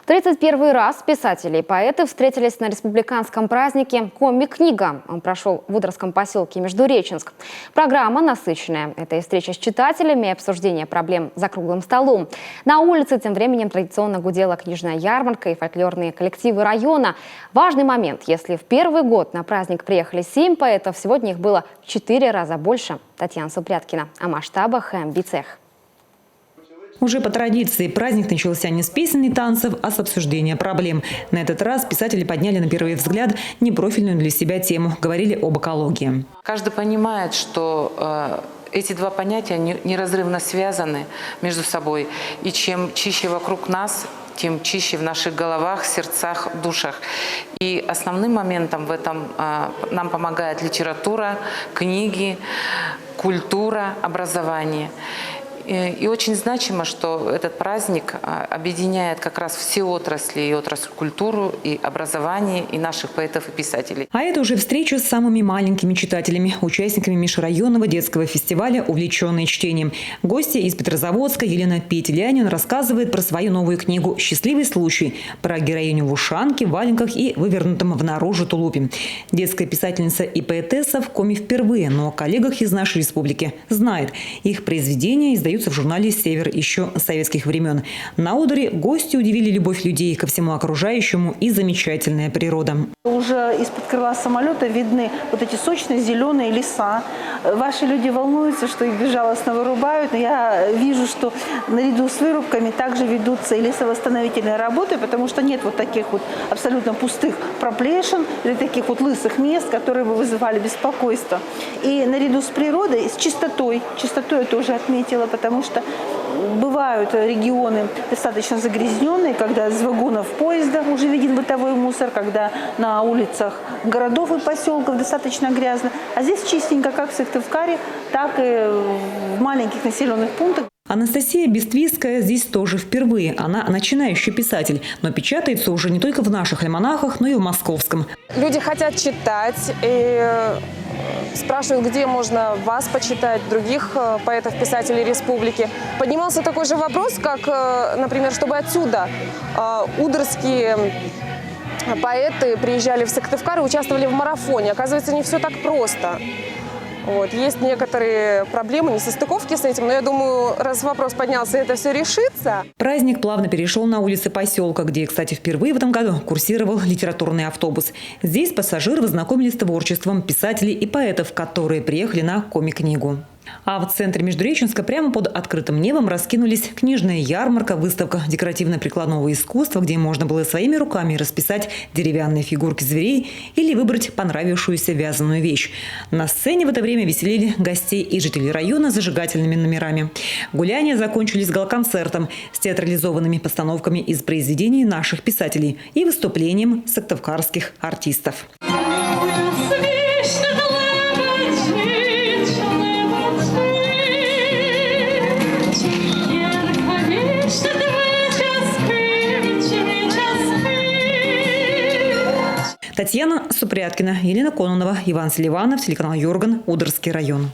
31 раз писатели и поэты встретились на республиканском празднике «Комик-книга». Он прошел в Удерском поселке Междуреченск. Программа насыщенная. Это и встреча с читателями, и обсуждение проблем за круглым столом. На улице тем временем традиционно гудела книжная ярмарка и фольклорные коллективы района. Важный момент. Если в первый год на праздник приехали 7 поэтов, сегодня их было в 4 раза больше. Татьяна Супряткина о масштабах и амбициях. Уже по традиции праздник начался не с песен и танцев, а с обсуждения проблем. На этот раз писатели подняли на первый взгляд непрофильную для себя тему. Говорили об экологии. Каждый понимает, что эти два понятия неразрывно связаны между собой. И чем чище вокруг нас, тем чище в наших головах, сердцах, душах. И основным моментом в этом нам помогает литература, книги, культура, образование. И очень значимо, что этот праздник объединяет как раз все отрасли, и отрасль культуру, и образование, и наших поэтов и писателей. А это уже встреча с самыми маленькими читателями, участниками межрайонного детского фестиваля «Увлеченные чтением». Гостья из Петрозаводска Елена Петелянин рассказывает про свою новую книгу «Счастливый случай», про героиню в ушанке, валенках и вывернутом в наружу тулупе. Детская писательница и поэтесса в коме впервые, но о коллегах из нашей республики знает. Их произведения издают в журнале «Север» еще с советских времен. На Одере гости удивили любовь людей ко всему окружающему и замечательная природа. Уже из-под крыла самолета видны вот эти сочные зеленые леса. Ваши люди волнуются, что их безжалостно вырубают. Но я вижу, что наряду с вырубками также ведутся и лесовосстановительные работы, потому что нет вот таких вот абсолютно пустых проплешин или таких вот лысых мест, которые бы вызывали беспокойство. И наряду с природой, с чистотой я тоже отметила, потому что бывают регионы достаточно загрязненные, когда из вагонов поезда уже виден бытовой мусор, когда на улицах городов и поселков достаточно грязно. А здесь чистенько, как в Сыктывкаре, так и в маленьких населенных пунктах. Анастасия Бествицкая здесь тоже впервые. Она начинающий писатель, но печатается уже не только в наших альманахах, но и в московском. Люди хотят читать и спрашивают, где можно вас почитать, других поэтов, писателей республики. Поднимался такой же вопрос, как, например, чтобы отсюда удерские поэты приезжали в Сыктывкар и участвовали в марафоне. Оказывается, не все так просто. Вот. Есть некоторые проблемы, несостыковки с этим, но я думаю, раз вопрос поднялся, это все решится. Праздник плавно перешел на улицы поселка, где, кстати, впервые в этом году курсировал литературный автобус. Здесь пассажиры познакомились с творчеством писателей и поэтов, которые приехали на комик-книгу. А в центре Междуреченска прямо под открытым небом раскинулись книжная ярмарка, выставка декоративно-прикладного искусства, где можно было своими руками расписать деревянные фигурки зверей или выбрать понравившуюся вязаную вещь. На сцене в это время веселили гостей и жителей района зажигательными номерами. Гуляния закончились гала-концертом с театрализованными постановками из произведений наших писателей и выступлением сыктывкарских артистов. Татьяна Супряткина, Елена Кононова, Иван Селиванов, телеканал Йорган, Удерский район.